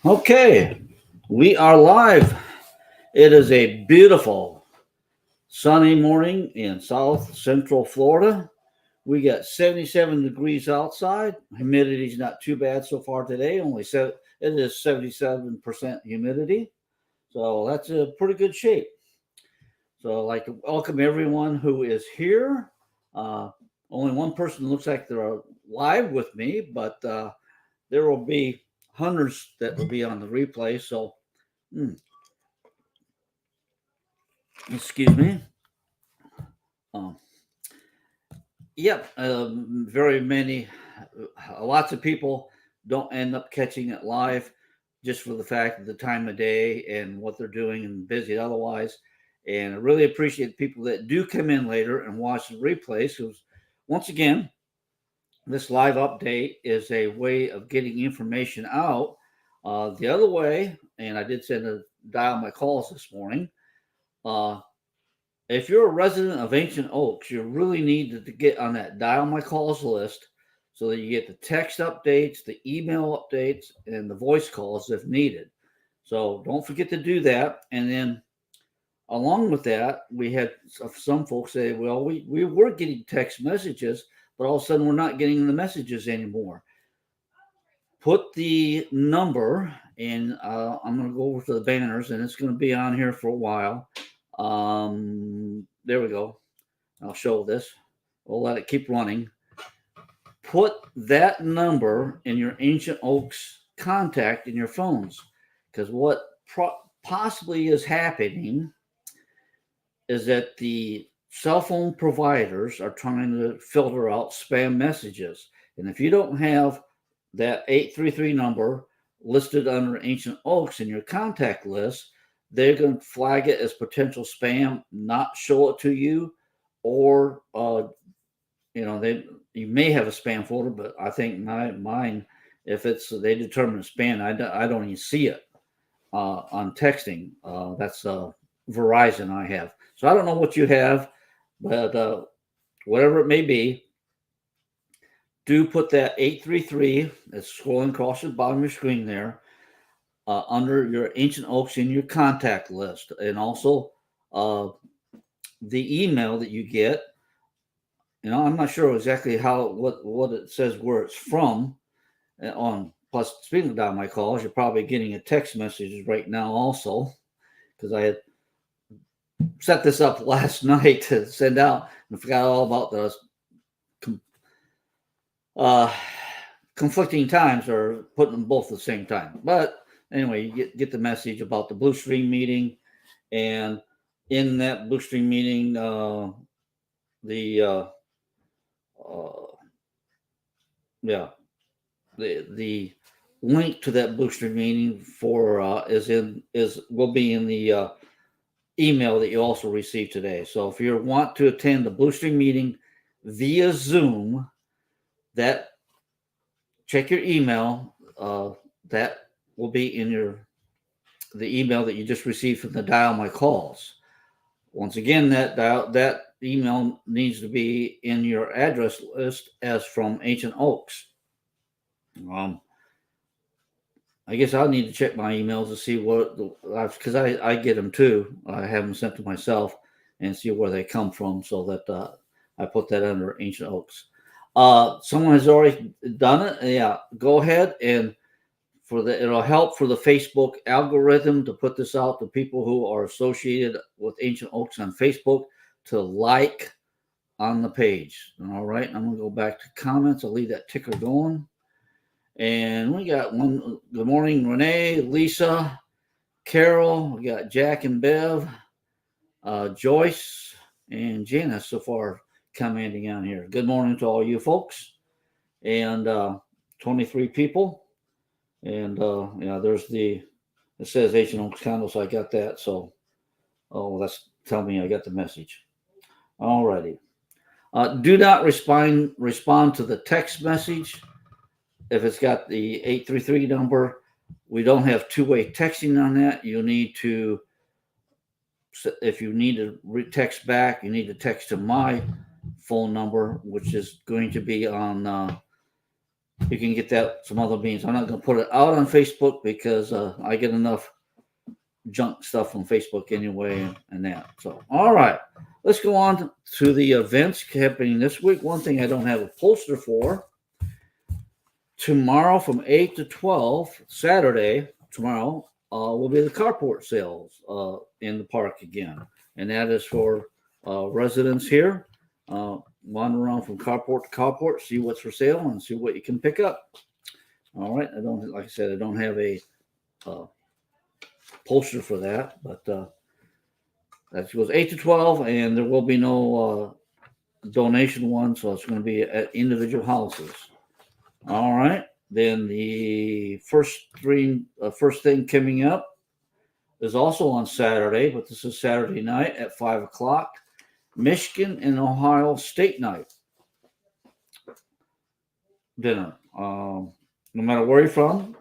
Okay, we are live. It is a beautiful sunny morning in South Central Florida. We got 77 degrees outside. Humidity is not too bad so far today. It is 77% humidity. So that's a pretty good shape. So I'd like to welcome everyone who is here. Uh, Only one person looks like they're live with me, but there will be hundreds that will be on the replay. So, mm, excuse me. Um, yep, very many, lots of people don't end up catching it live just for the fact of the time of day and what they're doing and busy otherwise. And I really appreciate people that do come in later and watch the replays. Because once again, this live update is a way of getting information out. The other way, and I did send a dial my calls this morning. Uh, if you're a resident of Ancient Oaks, you really need to get on that dial my calls list so that you get the text updates, the email updates, and the voice calls if needed. So don't forget to do that. And then along with that, we had some folks say, well, we were getting text messages, but all of a sudden we're not getting the messages anymore. Put the number, and I'm going to go over to the banners, and it's going to be on here for a while. There we go. I'll show this. We'll let it keep running. Put that number in your Ancient Oaks contact in your phones, because what possibly is happening is that the cell phone providers are trying to filter out spam messages. And if you don't have that 833 number listed under Ancient Oaks in your contact list, they're going to flag it as potential spam, not show it to you, or they you may have a spam folder, but I think mine, if it's they determine spam, I don't even see it on texting. That's Verizon I have, so I don't know what you have, but whatever it may be, do put that 833 that's scrolling across the bottom of your screen there under your Ancient Oaks in your contact list, and also uh, the email that you get. I'm not sure exactly what it says where it's from on. Plus, speaking of my calls, you're probably getting a text message right now also, because I had set this up last night to send out and forgot all about the uh, conflicting times or putting them both at the same time. But anyway, you get the message about the Blue Stream meeting, and in that Blue Stream meeting, the uh, yeah, the link to that Blue Stream meeting for is will be in the email that you also received today. So if you want to attend the Blue Stream meeting via Zoom, that check your email. That will be in the email that you just received from the dial my calls. Once again, that email needs to be in your address list as from Ancient Oaks. Um, I guess I'll need to check my emails to see what because I get them too. I have them sent to myself and see where they come from, so that I put that under Ancient Oaks. Someone has already done it. Yeah, go ahead and it'll help for the Facebook algorithm to put this out to people who are associated with Ancient Oaks on Facebook to like on the page. All right, I'm gonna go back to comments. I'll leave that ticker going. And we got one. Good morning, Renee, Lisa, Carol. We got Jack and Bev, Joyce, and Janice so far commenting on here. Good morning to all you folks. And 23 people. And yeah, it says Ancient Oaks Condo, so I got that. So, that's telling me I got the message. Alrighty. Do not respond to the text message if it's got the 833 number. We don't have two-way texting on that. If you need to text back, you need to text to my phone number, which is going to be on you can get that some other means. I'm not going to put it out on Facebook because I get enough junk stuff on Facebook anyway and that. So, all right, let's go on to the events happening this week. One thing I don't have a poster for. Tomorrow from 8 to 12, Saturday, tomorrow, will be the carport sales in the park again. And that is for residents here. Wander around from carport to carport, see what's for sale and see what you can pick up. All right. Like I said, I don't have a poster for that, but that goes 8 to 12, and there will be no donation one, so it's going to be at individual houses. All right. Then the first thing coming up is also on Saturday, but this is Saturday night at 5 o'clock. Michigan and Ohio State Night dinner. No matter where you're from,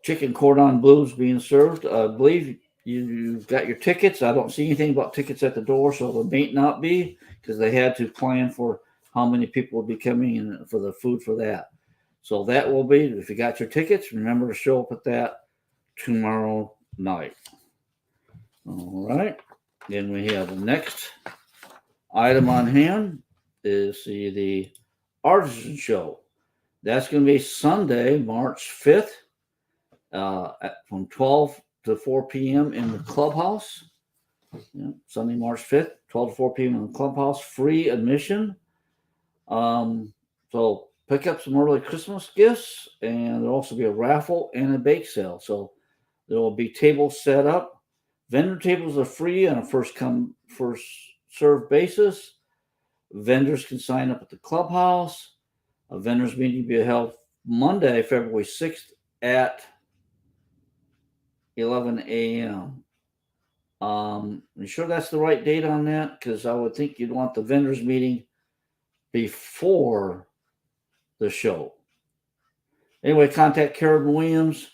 chicken cordon blues being served. I believe you've got your tickets. I don't see anything about tickets at the door, so there may not be because they had to plan for how many people will be coming in for the food for that. So that will be, if you got your tickets, remember to show up at that tomorrow night. All right. Then we have the next item on hand is the Artisan Show. That's going to be Sunday, March 5th, from 12 to 4 p.m. in the clubhouse. Yeah, Sunday, March 5th, 12 to 4 p.m. in the clubhouse, free admission. So pick up some early Christmas gifts, and there'll also be a raffle and a bake sale. So there will be tables set up. Vendor tables are free on a first come, first served basis. Vendors can sign up at the clubhouse. A vendors meeting will be held Monday, February 6th at 11 a.m. You sure that's the right date on that? Because I would think you'd want the vendors meeting before the show. Anyway, contact Karen Williams.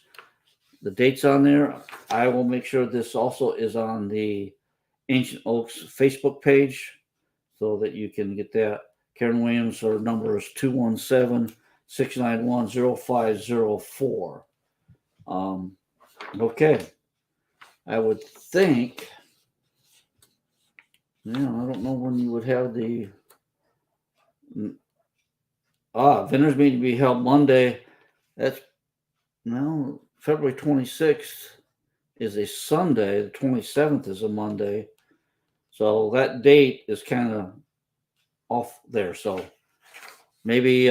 The date's on there. I will make sure this also is on the Ancient Oaks Facebook page so that you can get that. Karen Williams, her number is 217-691-0504. Okay. I would think, I don't know when you would have the vendors meeting to be held Monday. That's February 26th is a Sunday. The 27th is a Monday. So that date is kind of off there. So maybe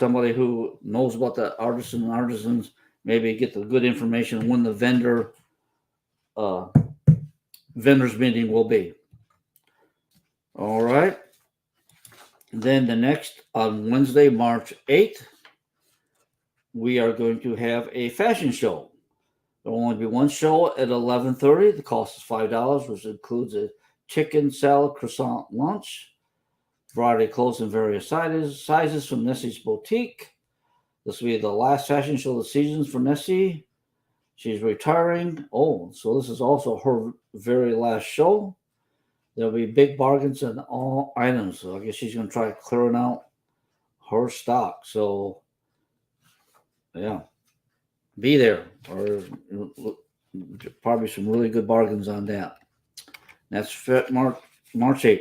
somebody who knows about the artisans, maybe get the good information when the vendors meeting will be. All right. Then the next, on Wednesday, March 8th, we are going to have a fashion show. There will only be one show at 11:30. The cost is $5, which includes a chicken salad croissant lunch, variety of clothes in various sizes from Nessie's Boutique. This will be the last fashion show of the season for Nessie. She's retiring. Oh, so this is also her very last show. There'll be big bargains on all items. So I guess she's going to try clearing out her stock. So, yeah, be there. Or probably some really good bargains on that. That's March 8th.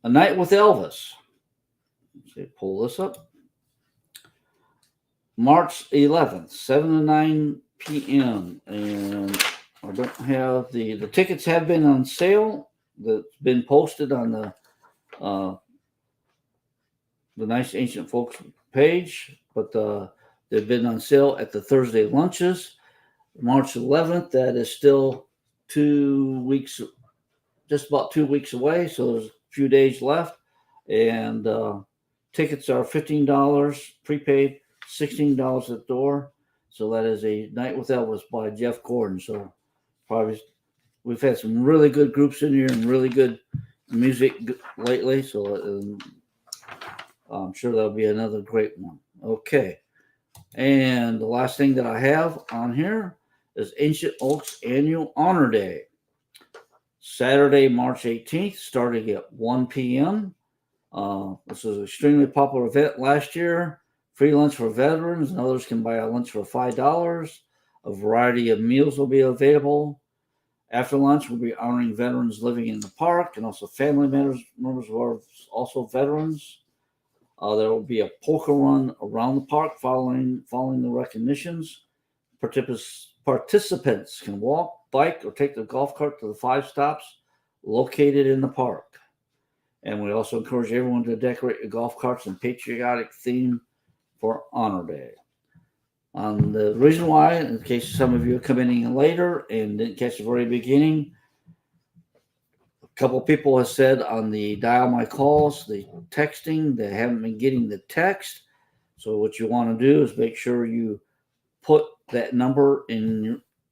A Night with Elvis. Let's pull this up. March 11th, 7 to 9 p.m. And I don't have the tickets have been on sale. That's been posted on the Nice Ancient Folks page, but they've been on sale at the Thursday lunches. March 11th, that is still 2 weeks, just about 2 weeks away. So there's a few days left, and tickets are $15 prepaid, $16 at the door. So that is A Night with Elvis by Jeff Gordon. So probably we've had some really good groups in here and really good music lately. So I'm sure that'll be another great one. Okay. And the last thing that I have on here is Ancient Oaks Annual Honor Day. Saturday, March 18th, starting at 1 p.m. This was an extremely popular event last year. Free lunch for veterans, and others can buy a lunch for $5. A variety of meals will be available. After lunch, we'll be honoring veterans living in the park and also family members who are also veterans. There will be a polka run around the park following the recognitions. Participants can walk, bike, or take the golf cart to the 5 stops located in the park. And we also encourage everyone to decorate your golf carts in patriotic theme for Honor Day. The reason why, in case some of you are coming in later and didn't catch the very beginning, a couple of people have said on the dial my calls, the texting, they haven't been getting the text. So what you want to do is make sure you put that number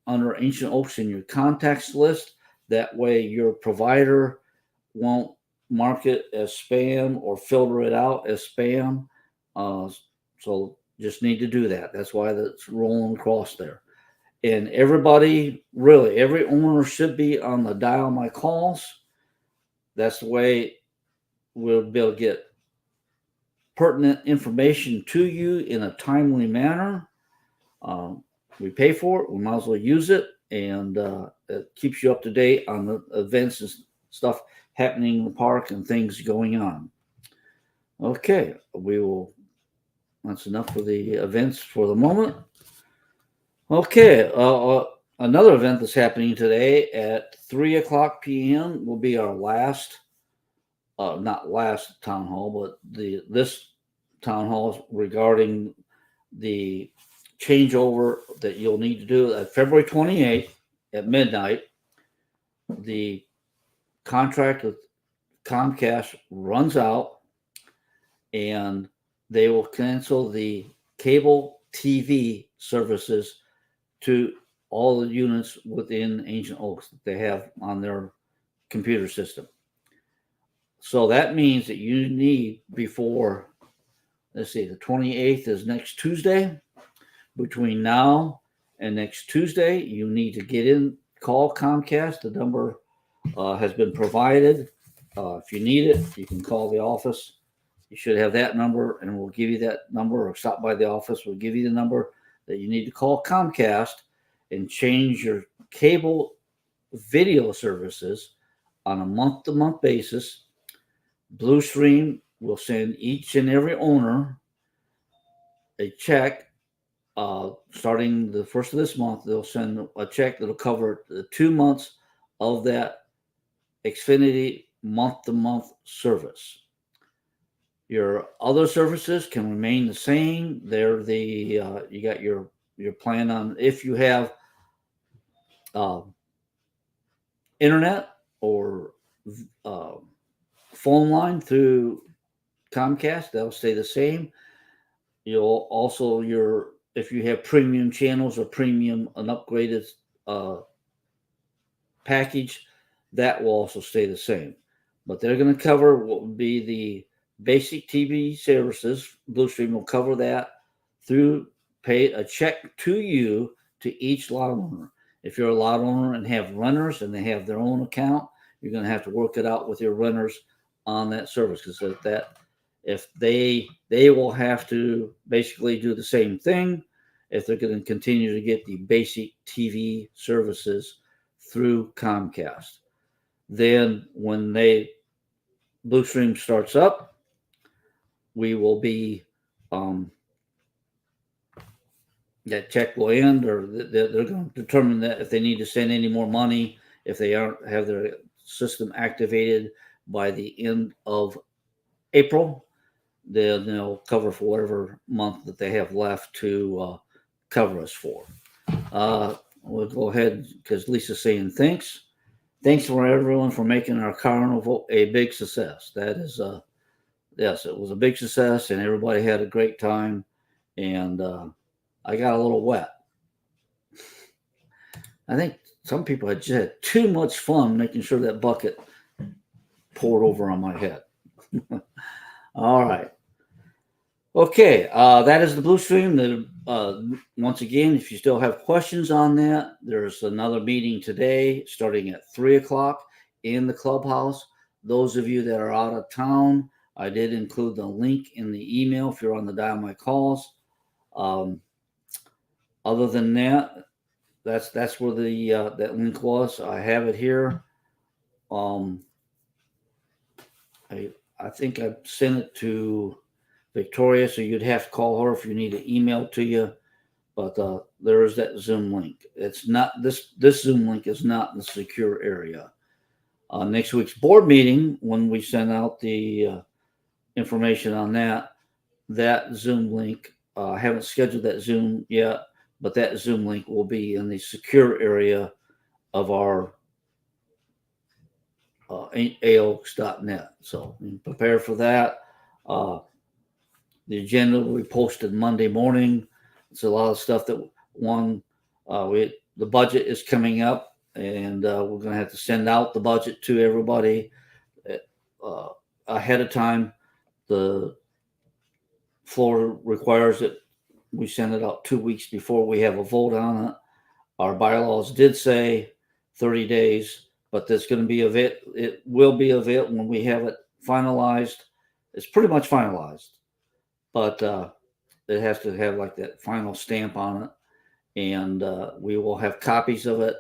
under Ancient Oaks in your contacts list. That way your provider won't mark it as spam or filter it out as spam. So just need to do that. That's why that's rolling across there. And everybody, really, every owner should be on the dial my calls. That's the way we'll be able to get pertinent information to you in a timely manner. We pay for it. We might as well use it. And it keeps you up to date on the events and stuff happening in the park and things going on. Okay, that's enough for the events for the moment. Okay, another event that's happening today at 3:00 p.m. will be our not last town hall, but this town hall regarding the changeover that you'll need to do at February 28th at midnight. The contract with Comcast runs out, and they will cancel the cable TV services to all the units within Ancient Oaks that they have on their computer system. So that means that you need before, let's see, the 28th is next Tuesday. Between now and next Tuesday, you need to get in, call Comcast. The number has been provided. If you need it, you can call the office. You should have that number, and we'll give you that number, or stop by the office. We'll give you the number that you need to call Comcast and change your cable video services on a month-to-month basis. Blue Stream will send each and every owner a check. Starting the first of this month, they'll send a check that'll cover the 2 months of that Xfinity month-to-month service. Your other services can remain the same. They're you got your plan on if you have internet or phone line through Comcast, they'll stay the same. You'll also if you have premium channels or an upgraded package, that will also stay the same. But they're going to cover what would be the basic TV services. Blue Stream will cover that through pay a check to you to each lot owner. If you're a lot owner and have renters and they have their own account, you're going to have to work it out with your renters on that service, because if they will have to basically do the same thing if they're going to continue to get the basic TV services through Comcast. Then when Blue Stream starts up, we will be that check will end, or they're going to determine that if they need to send any more money, if they aren't have their system activated by the end of April, they'll cover for whatever month that they have left to cover us for. We'll go ahead, because Lisa's saying thanks. Thanks for everyone for making our carnival a big success. That is, yes, it was a big success, and everybody had a great time. And I got a little wet. I think some people had just had too much fun making sure that bucket poured over on my head. All right. Okay, that is the Blue Stream. Once again, if you still have questions on that, there's another meeting today starting at 3:00. in the clubhouse. Those of you that are out of town, I did include the link in the email if you're on the Dial My Calls. Other than that, that's where the that link was. I have it here. I think I sent it to Victoria, so you'd have to call her if you need an email to you. But there is that Zoom link. It's not this Zoom link is not in the secure area. Next week's board meeting, when we send out the information on that Zoom link, I haven't scheduled that Zoom yet, but that Zoom link will be in the secure area of our aoaks.net. So prepare for that. The agenda will be posted Monday morning. It's a lot of stuff that the budget is coming up, and we're going to have to send out the budget to everybody ahead of time. The floor requires that we send it out 2 weeks before we have a vote on it. Our bylaws did say 30 days, but there's going to be it will be when we have it finalized. It's pretty much finalized, but it has to have like that final stamp on it, and we will have copies of it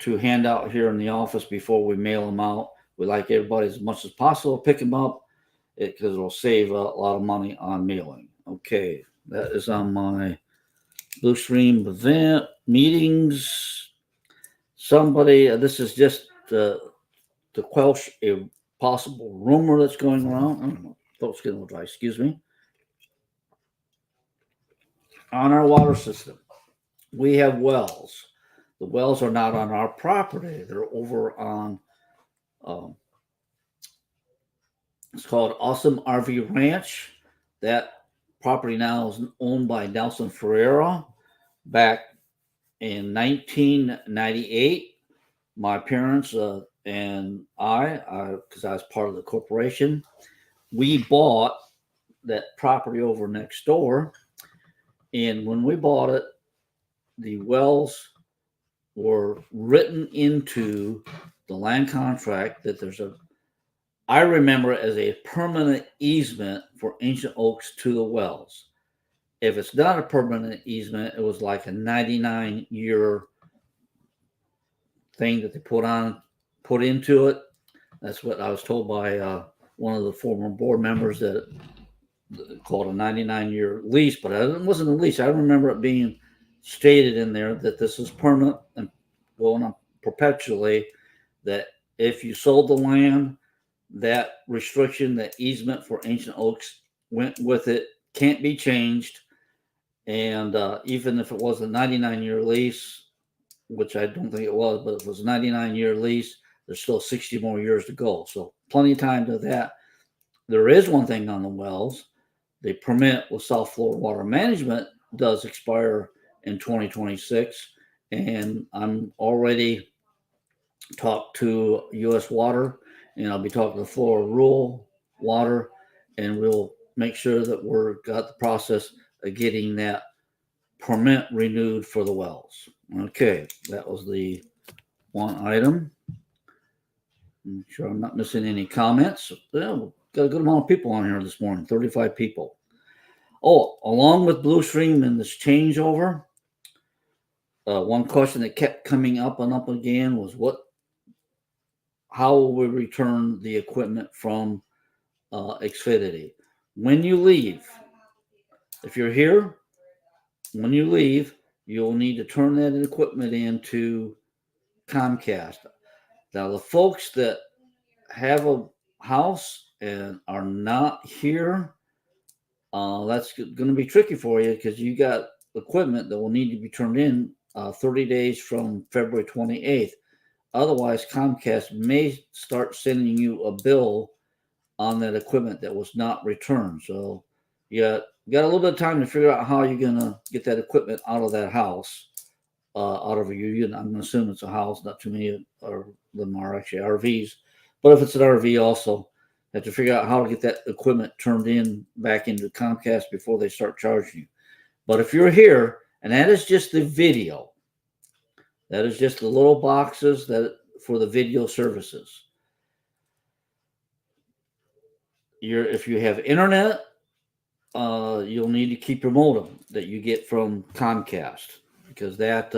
to hand out here in the office before we mail them out. We like everybody as much as possible pick them up because it'll save a lot of money on mailing. Okay, that is on my Bluestream event meetings. Somebody, this is just to quench a possible rumor that's going around. I don't know, throat's getting a little dry. Excuse me. On our water system, we have wells. The wells are not on our property. They're over on, it's called Awesome RV Ranch. That property now is owned by Nelson Ferreira. Back in 1998, my parents and I, because I was part of the corporation, we bought that property over next door. And when we bought it, the wells were written into the land contract that I remember it as a permanent easement for Ancient Oaks to the wells. If it's not a permanent easement, it was like a 99-year thing that they put into it. That's what I was told by one of the former board members, that called a 99-year lease, but it wasn't a lease. I remember it being stated in there that this is permanent and going on perpetually, that if you sold the land, that restriction, that easement for Ancient Oaks went with it, can't be changed. And even if it was a 99-year lease, which I don't think it was, but it was a 99-year lease, there's still 60 more years to go. So plenty of time to that. There is one thing on the wells. The permit with South Florida Water Management does expire in 2026. And I'm already talked to U.S. Water, and I'll be talking to Florida Rural Water, and we'll make sure that got the process of getting that permit renewed for the wells. Okay, that was the one item. I'm sure I'm not missing any comments. Well, got a good amount of people on here this morning, 35 people. Oh, along with Bluestream and this changeover, one question that kept coming up and up again was how will we return the equipment from Xfinity? When you leave, if you're here, when you leave, you'll need to turn that equipment into Comcast. Now, the folks that have a house and are not here, that's going to be tricky for you, because you got equipment that will need to be turned in 30 days from February 28th. Otherwise, Comcast may start sending you a bill on that equipment that was not returned. So you got a little bit of time to figure out how you're going to get that equipment out of that house, out of a unit. I'm going to assume it's a house. Not too many of them are actually RVs. But if it's an RV also, you have to figure out how to get that equipment turned back into Comcast before they start charging you. But if you're here, and that is just the video, that is just the little boxes that for the video services. If you have internet, you'll need to keep your modem that you get from Comcast, because that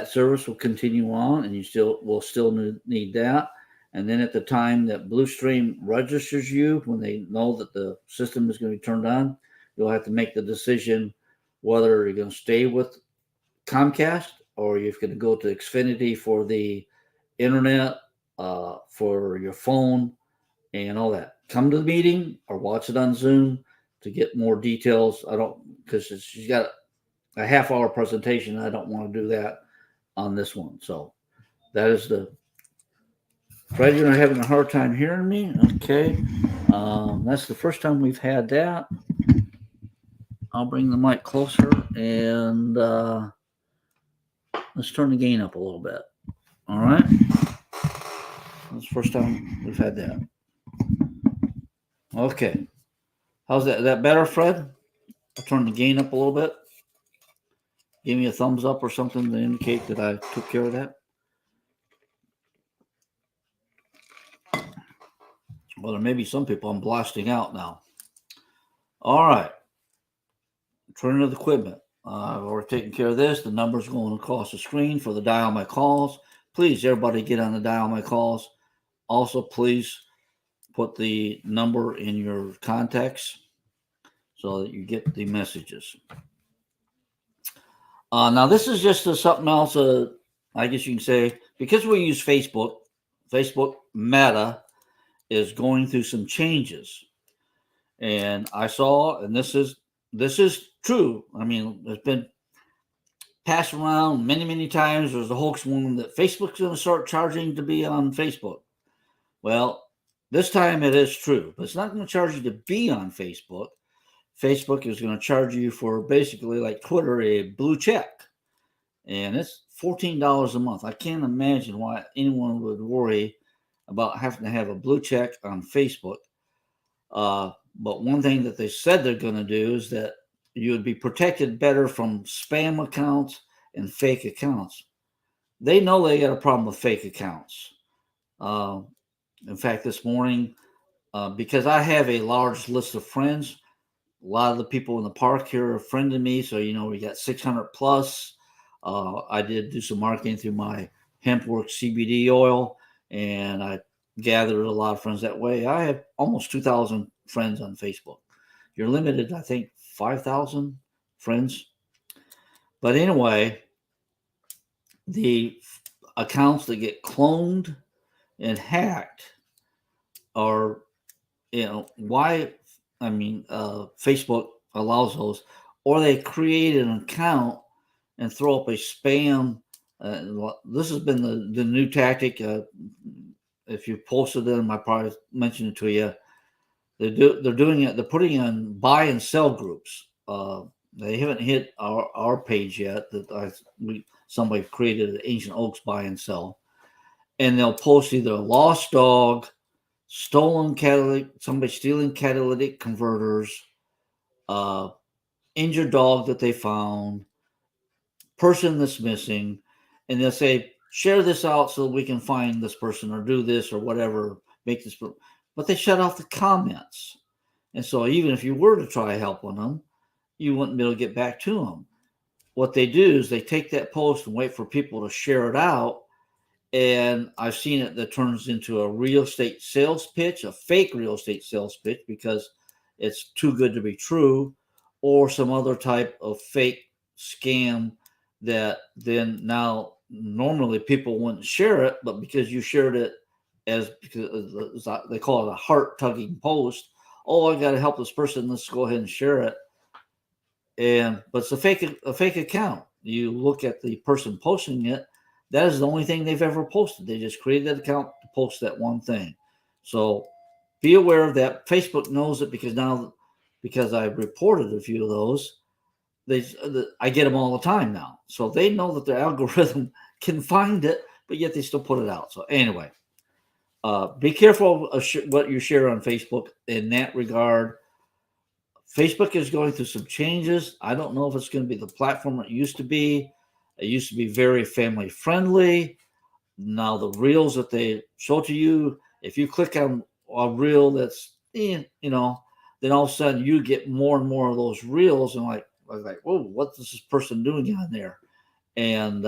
service will continue on, and you will still need that. And then at the time that Bluestream registers you, when they know that the system is going to be turned on, you'll have to make the decision whether you're going to stay with Comcast or you're going to go to Xfinity for the internet, for your phone, and all that. Come to the meeting or watch it on Zoom to get more details. Because she's got a half-hour presentation. I don't want to do that on this one. So that is Fred, you're having a hard time hearing me? Okay. That's the first time we've had that. I'll bring the mic closer, and let's turn the gain up a little bit. All right. That's the first time we've had that. Okay. How's that? Is that better, Fred? I'll turn the gain up a little bit. Give me a thumbs up or something to indicate that I took care of that. Well, there may be some people I'm blasting out now. All right. Turn to the equipment. I've already taken care of this. The number's going across the screen for the dial my calls. Please, everybody get on the dial my calls. Also, please put the number in your contacts so that you get the messages. Now, this is just something else, I guess you can say, because we use Facebook Meta is going through some changes. And I saw, and this is true. I mean, it's been passed around many, many times. There's a hoax one that Facebook's going to start charging to be on Facebook. Well, this time it is true, but it's not going to charge you to be on Facebook. Facebook is going to charge you for basically, like Twitter, a blue check. And it's $14 a month. I can't imagine why anyone would worry about having to have a blue check on Facebook. But one thing that they said they're going to do is that you would be protected better from spam accounts and fake accounts. They know they got a problem with fake accounts. In fact, this morning, because I have a large list of friends, a lot of the people in the park here are a friend of me. So, we got 600 plus. I did do some marketing through my HempWorks CBD oil, and I gathered a lot of friends that way. I have almost 2,000 friends on Facebook. You're limited, I think, 5,000 friends. But anyway, the accounts that get cloned and hacked are, why? I mean, Facebook allows those, or they create an account and throw up a spam. This has been the new tactic. If you posted it, I probably mentioned it to you. They're doing it. They're putting in buy and sell groups. They haven't hit our page yet. Somebody created an Ancient Oaks buy and sell, and they'll post either a lost dog, stolen catalytic, somebody stealing catalytic converters, injured dog that they found, person that's missing, and they'll say, share this out so we can find this person or do this or whatever, make this. But they shut off the comments. And so even if you were to try helping them, you wouldn't be able to get back to them. What they do is they take that post and wait for people to share it out. And I've seen it that turns into a real estate sales pitch, a fake real estate sales pitch, because it's too good to be true, or some other type of fake scam that then now normally people wouldn't share it, but because you shared it because they call it a heart tugging post. Oh, I got to help this person. Let's go ahead and share it. But it's a fake account. You look at the person posting it. That is the only thing they've ever posted. They just created that account to post that one thing. So be aware of that. Facebook knows it because I've reported a few of those. I get them all the time now. So they know that the algorithm can find it, but yet they still put it out. So anyway, be careful of what you share on Facebook in that regard. Facebook is going through some changes. I don't know if it's going to be the platform it used to be. It used to be very family friendly. Now the reels that they show to you, if you click on a reel that's then all of a sudden you get more and more of those reels, and like, whoa, what's this person doing on there? And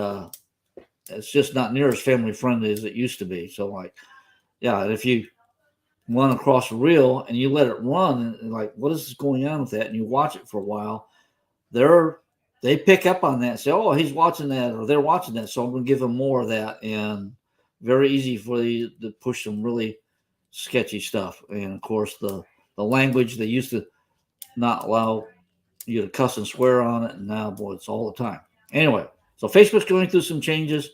it's just not near as family friendly as it used to be. So like, yeah, if you run across a reel and you let it run, and like, what is going on with that? And you watch it for a while, they pick up on that and say, oh, he's watching that, or they're watching that, so I'm going to give them more of that. And very easy for you to push some really sketchy stuff. And of course, the language, they used to not allow you to cuss and swear on it, and now, boy, it's all the time. Anyway, so Facebook's going through some changes.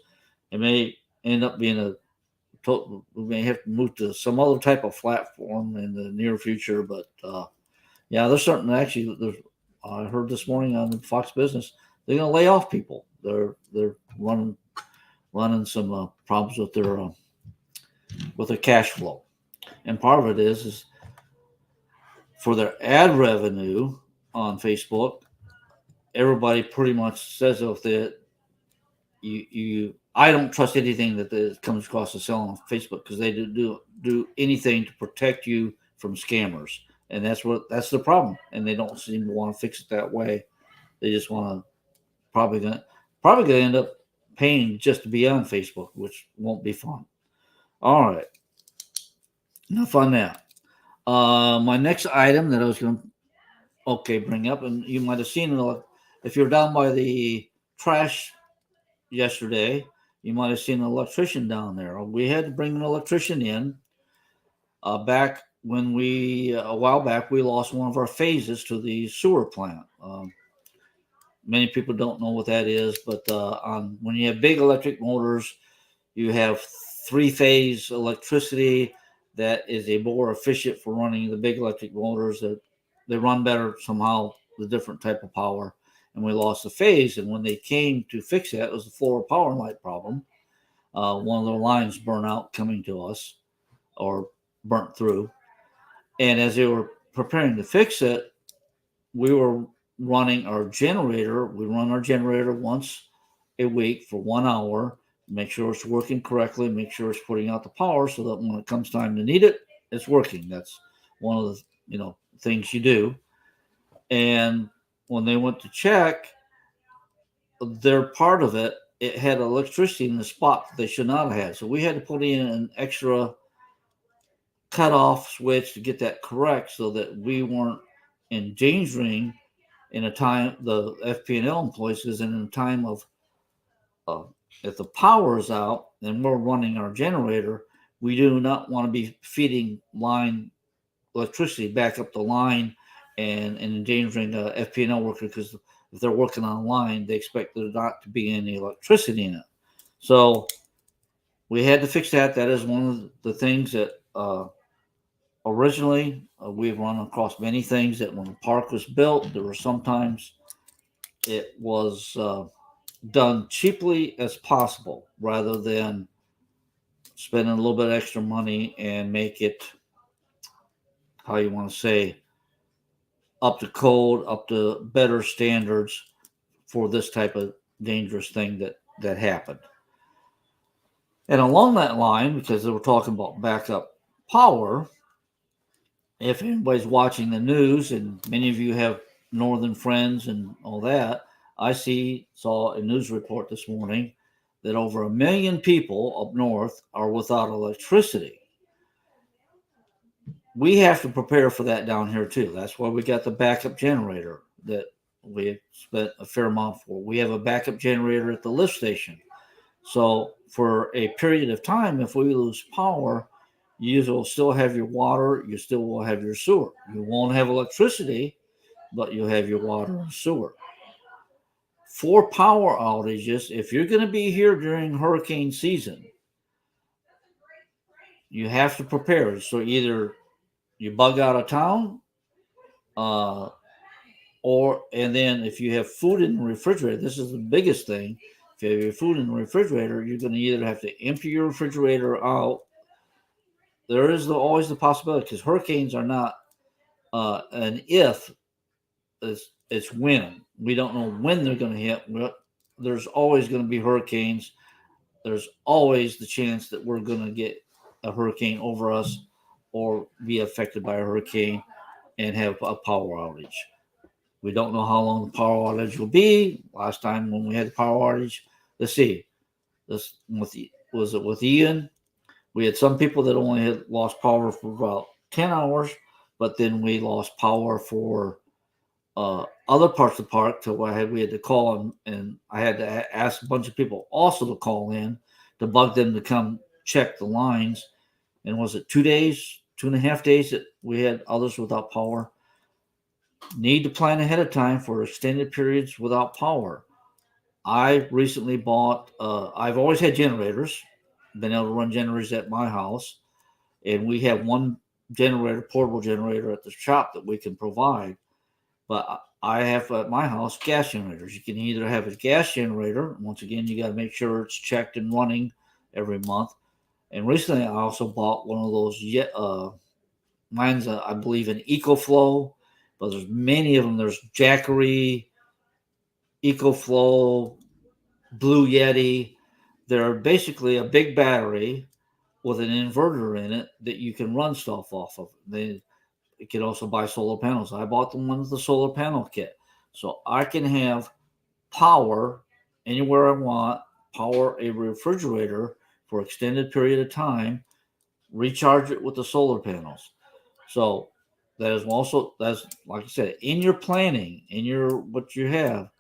It may end up being we may have to move to some other type of platform in the near future, but yeah, there's something actually. I heard this morning on Fox Business they're going to lay off people. They're running some problems with their cash flow, and part of it is for their ad revenue on Facebook. Everybody pretty much says that I don't trust anything that comes across the cell on Facebook, because they do anything to protect you from scammers, and that's the problem. And they don't seem to want to fix it that way. They just want to probably gonna end up paying just to be on Facebook, which won't be fun. All right, enough on that. My next item that I was going to bring up, and you might have seen it if you're down by the trash yesterday. You might have seen an electrician down there. We had to bring an electrician in. Back when a while back, we lost one of our phases to the sewer plant. Many people don't know what that is, but when you have big electric motors, you have three-phase electricity that is a more efficient for running the big electric motors. That they run better somehow, the different type of power. And we lost the phase. And when they came to fix that, it was the Florida Power and Light problem. One of the lines burnt out coming to us, or burnt through. And as they were preparing to fix it, we were running our generator. We run our generator once a week for 1 hour, make sure it's working correctly, make sure it's putting out the power, so that when it comes time to need it, it's working. That's one of the things you do. And when they went to check, their part of it had electricity in the spot that they should not have had. So we had to put in an extra cutoff switch to get that correct, so that we weren't endangering in a time the FP&L employees, because in a time of if the power is out and we're running our generator, we do not want to be feeding line electricity back up the line and endangering a FP&L worker, because if they're working on line, they expect there not to be any electricity in it. So we had to fix that. That is one of the things that originally we've run across many things, that when the park was built, there were sometimes it was done cheaply as possible, rather than spending a little bit extra money and make it, how you want to say, up to code, up to better standards for this type of dangerous thing that happened. And along that line, because they were talking about backup power, if anybody's watching the news, and many of you have northern friends and all that, I saw a news report this morning that over 1 million people up north are without electricity. We have to prepare for that down here too. That's why we got the backup generator that we spent a fair amount for. We have a backup generator at the lift station. So for a period of time, if we lose power, you will still have your water, you still will have your sewer. You won't have electricity, but you'll have your water and sewer. For power outages, if you're going to be here during hurricane season, you have to prepare. So either you bug out of town, and then if you have food in the refrigerator, this is the biggest thing. If you have your food in the refrigerator, you're going to either have to empty your refrigerator out. There is always the possibility, because hurricanes are not an if, it's when. We don't know when they're going to hit. There's always going to be hurricanes. there's always the chance that we're going to get a hurricane over us or be affected by a hurricane and have a power outage. We don't know how long the power outage will be. Last time when we had the power outage, let's see, this was it with Ian? We had some people that only had lost power for about 10 hours, but then we lost power for other parts of the park to where we had to call and I had to ask a bunch of people also to call in to bug them to come check the lines. And was it 2 days, 2.5 days that we had others without power? Need to plan ahead of time for extended periods without power. I recently bought, I've always had generators, been able to run generators at my house. And we have one generator, portable generator at the shop that we can provide. But I have at my house gas generators. You can either have a gas generator. Once again, you got to make sure it's checked and running every month. And recently, I also bought one of those. Mine's I believe an EcoFlow, but there's many of them. There's Jackery, EcoFlow, Blue Yeti. They're basically a big battery with an inverter in it that you can run stuff off of. You can also buy solar panels. I bought the one with the solar panel kit. So I can have power anywhere I want, power a refrigerator for extended period of time, recharge it with the solar panels. So that is also, that's like I said, in your planning, in your what you have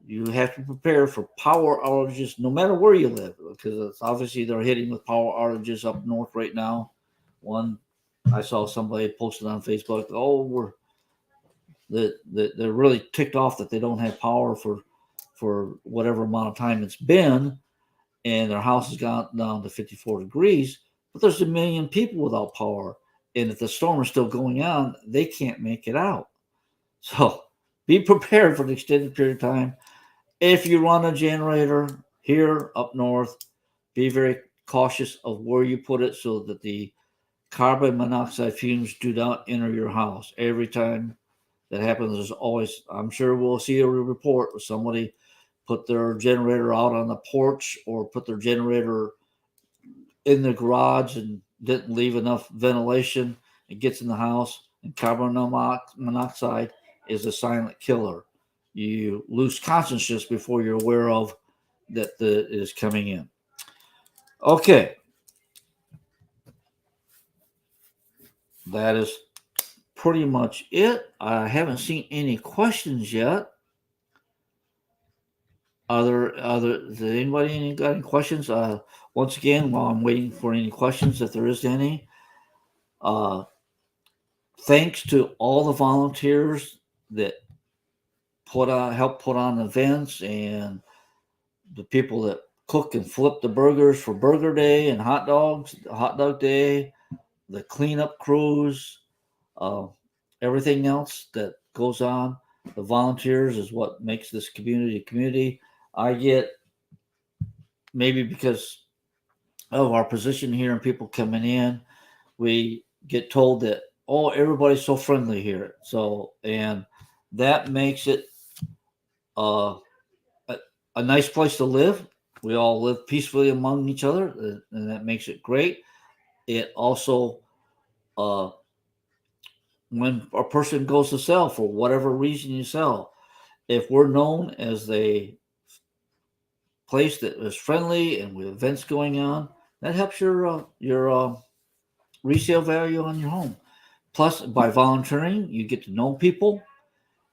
to prepare for power outages no matter where you live, because it's obviously they're hitting with power outages up north right now. One I saw somebody posted on Facebook, oh, they're really ticked off that they don't have power for whatever amount of time it's been, and their house has gone down to 54 degrees, but there's a million people without power, and if the storm is still going on, they can't make it out. So be prepared for an extended period of time. If you run a generator here up north, be very cautious of where you put it so that the carbon monoxide fumes do not enter your house. Every time that happens, there's always, I'm sure we'll see a report where somebody put their generator out on the porch or put their generator in the garage and didn't leave enough ventilation. It gets in the house, and carbon monoxide is a silent killer. You lose consciousness before you're aware of that it is coming in. Okay. That is pretty much it. I haven't seen any questions yet. Does anybody got any questions? Once again, while I'm waiting for any questions, if there is any, thanks to all the volunteers that help put on events and the people that cook and flip the burgers for Burger Day and hot dog day, the cleanup crews, everything else that goes on. The volunteers is what makes this community. I get, maybe because of our position here and people coming in, we get told that, oh, everybody's so friendly here. So, and that makes it a nice place to live. We all live peacefully among each other, and that makes it great. It also, when a person goes to sell for whatever reason you sell, if we're known as a place that is friendly and with events going on, that helps your resale value on your home. Plus, by volunteering, you get to know people,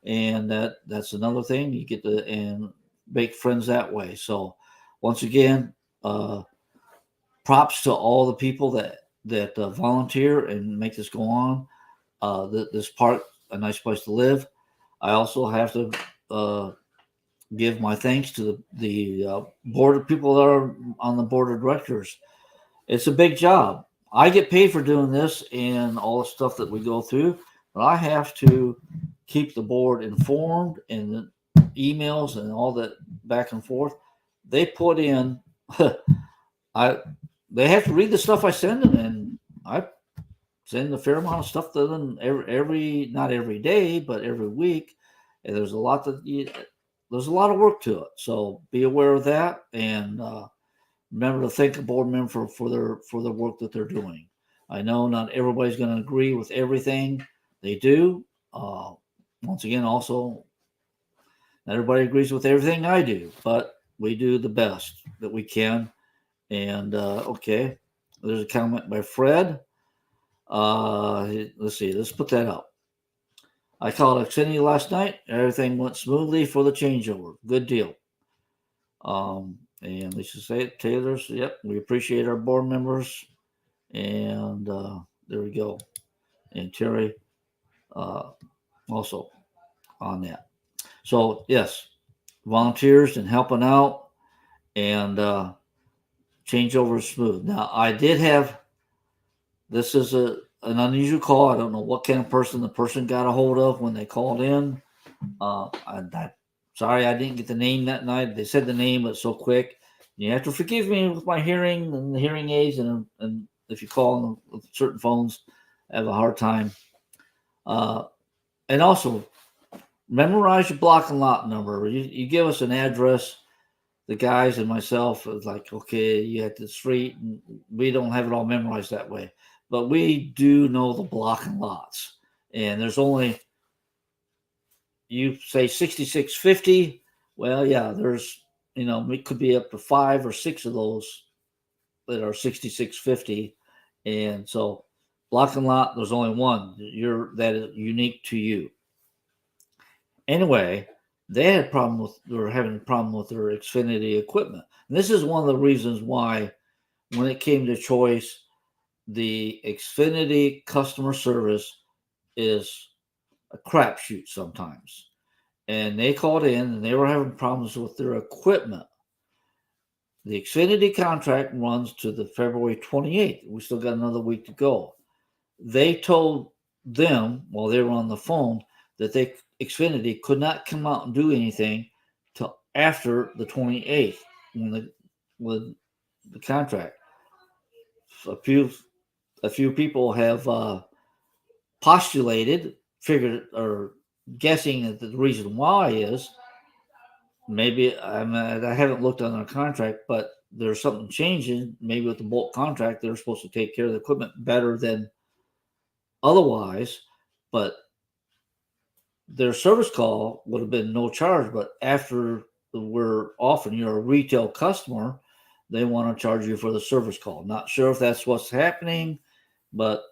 and that's another thing. You get to and make friends that way. So, once again, props to all the people that volunteer and make this go on. This park, a nice place to live. I also have to give my thanks to the board of people that are on the board of directors. It's a big job. I get paid for doing this and all the stuff that we go through, but I have to keep the board informed and the emails and all that back and forth. They put in, they have to read the stuff I send them, and I send a fair amount of stuff to them not every day, but every week. And there's a lot of work to it. So be aware of that. And remember to thank a board member for the work that they're doing. I know not everybody's going to agree with everything they do. Once again, also, not everybody agrees with everything I do, but we do the best that we can. And okay, there's a comment by Fred. Let's see, let's put that up. I called Xfinity last night. Everything went smoothly for the changeover. Good deal. And let's just say it, Taylor's. Yep, we appreciate our board members. And there we go. And Terry also on that. So yes, volunteers and helping out, and changeover is smooth. Now I did have. This is an unusual call. I don't know what kind of person the person got a hold of when they called in. Sorry, I didn't get the name that night. They said the name, but so quick. You have to forgive me with my hearing and the hearing aids, and if you call with certain phones, I have a hard time. And also, memorize your block and lot number. You give us an address. The guys and myself is like, okay, you had the street, and we don't have it all memorized that way, but we do know the block and lots. And there's only, you say 6650. Well, yeah, there's, it could be up to 5 or 6 of those that are 6650. And so block and lot, there's only one. That is unique to you. Anyway, they were having a problem with their Xfinity equipment. And this is one of the reasons why, when it came to choice, the Xfinity customer service is a crapshoot sometimes. And they called in and they were having problems with their equipment. The Xfinity contract runs to the February 28th. We still got another week to go. They told them while they were on the phone that Xfinity could not come out and do anything till after the 28th with the contract. A few people have figured or guessing that the reason why is maybe I haven't looked on their contract, but there's something changing. Maybe with the bulk contract, they're supposed to take care of the equipment better than otherwise, but their service call would have been no charge. But after we're often you're a retail customer, they want to charge you for the service call. Not sure if that's what's happening, but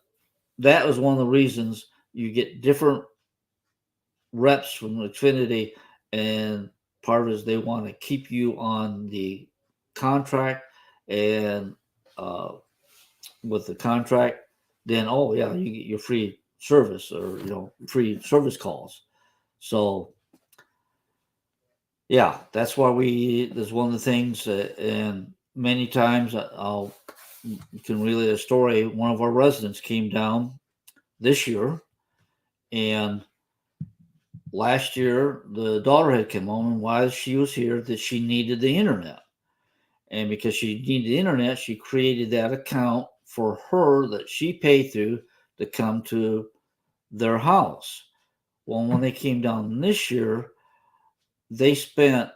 that was one of the reasons you get different reps from Xfinity, and part of it is they want to keep you on the contract, and with the contract, then you get your free service or free service calls. So yeah, that's why there's one of the things, and many times you can relay a story. One of our residents came down this year, and last year the daughter had come home, and while she was here, that she needed the internet, and because she needed the internet, she created that account for her that she paid through to come to their house. Well, when they came down this year, they spent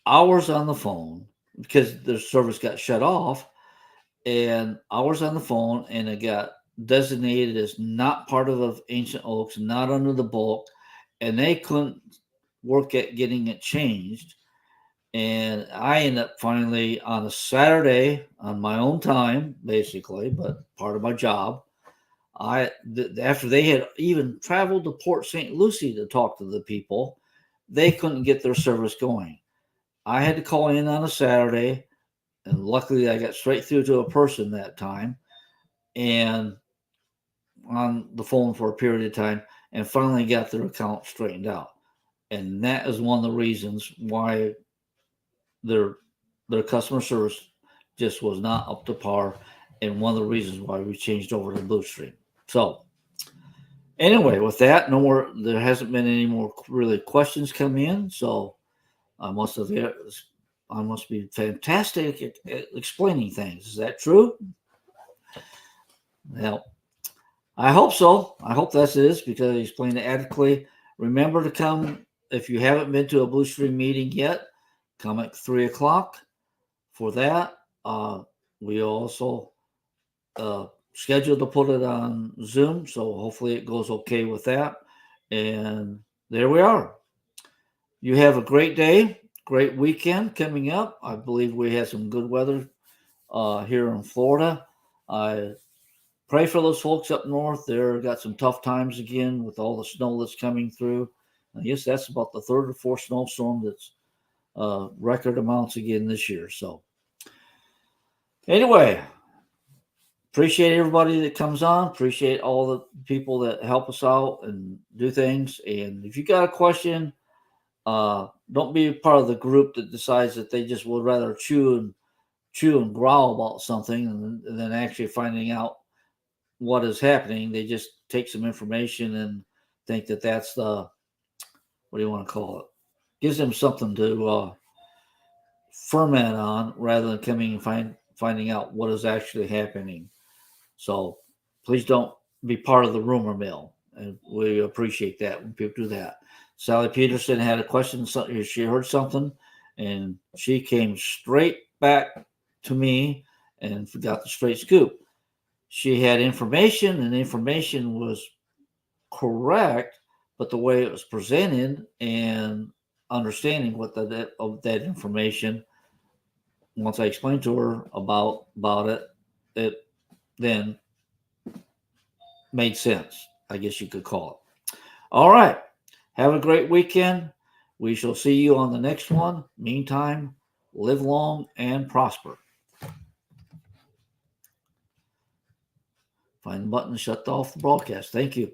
hours on the phone because their service got shut off, and hours on the phone, and it got designated as not part of Ancient Oaks, not under the bulk, and they couldn't work at getting it changed. And I ended up finally on a Saturday on my own time, basically, but part of my job. After they had even traveled to Port St. Lucie to talk to the people, they couldn't get their service going. I had to call in on a Saturday, and luckily I got straight through to a person that time, and on the phone for a period of time, and finally got their account straightened out. And that is one of the reasons why their customer service just was not up to par, and one of the reasons why we changed over to Bluestream. So anyway, with that, there hasn't been any more really questions come in, so I must be fantastic at explaining things. Is that true? Well, I hope so. I hope that is, because I explained it adequately. Remember to come, if you haven't been to a Bluestream meeting yet, come at 3:00 for that. We also scheduled to put it on Zoom, so hopefully it goes okay with that. And there we are. You have a great day, great weekend coming up. I believe we had some good weather here in Florida. I pray for those folks up north. They're got some tough times again with all the snow that's coming through. I guess that's about the third or fourth snowstorm that's record amounts again this year. So anyway, appreciate everybody that comes on. Appreciate all the people that help us out and do things. And if you got a question, don't be part of the group that decides that they just would rather chew and growl about something than actually finding out what is happening. They just take some information and think that that's the, what do you want to call it? Gives them something to ferment on rather than coming and finding out what is actually happening. So please don't be part of the rumor mill. And we appreciate that when people do that. Sally Peterson had a question. She heard something and she came straight back to me and got the straight scoop. She had information and the information was correct, but the way it was presented and understanding what of that information, once I explained to her about it, it then made sense, I guess you could call it. All right. Have a great weekend. We shall see you on the next one. Meantime, live long and prosper. Find the button to shut off the broadcast. Thank you.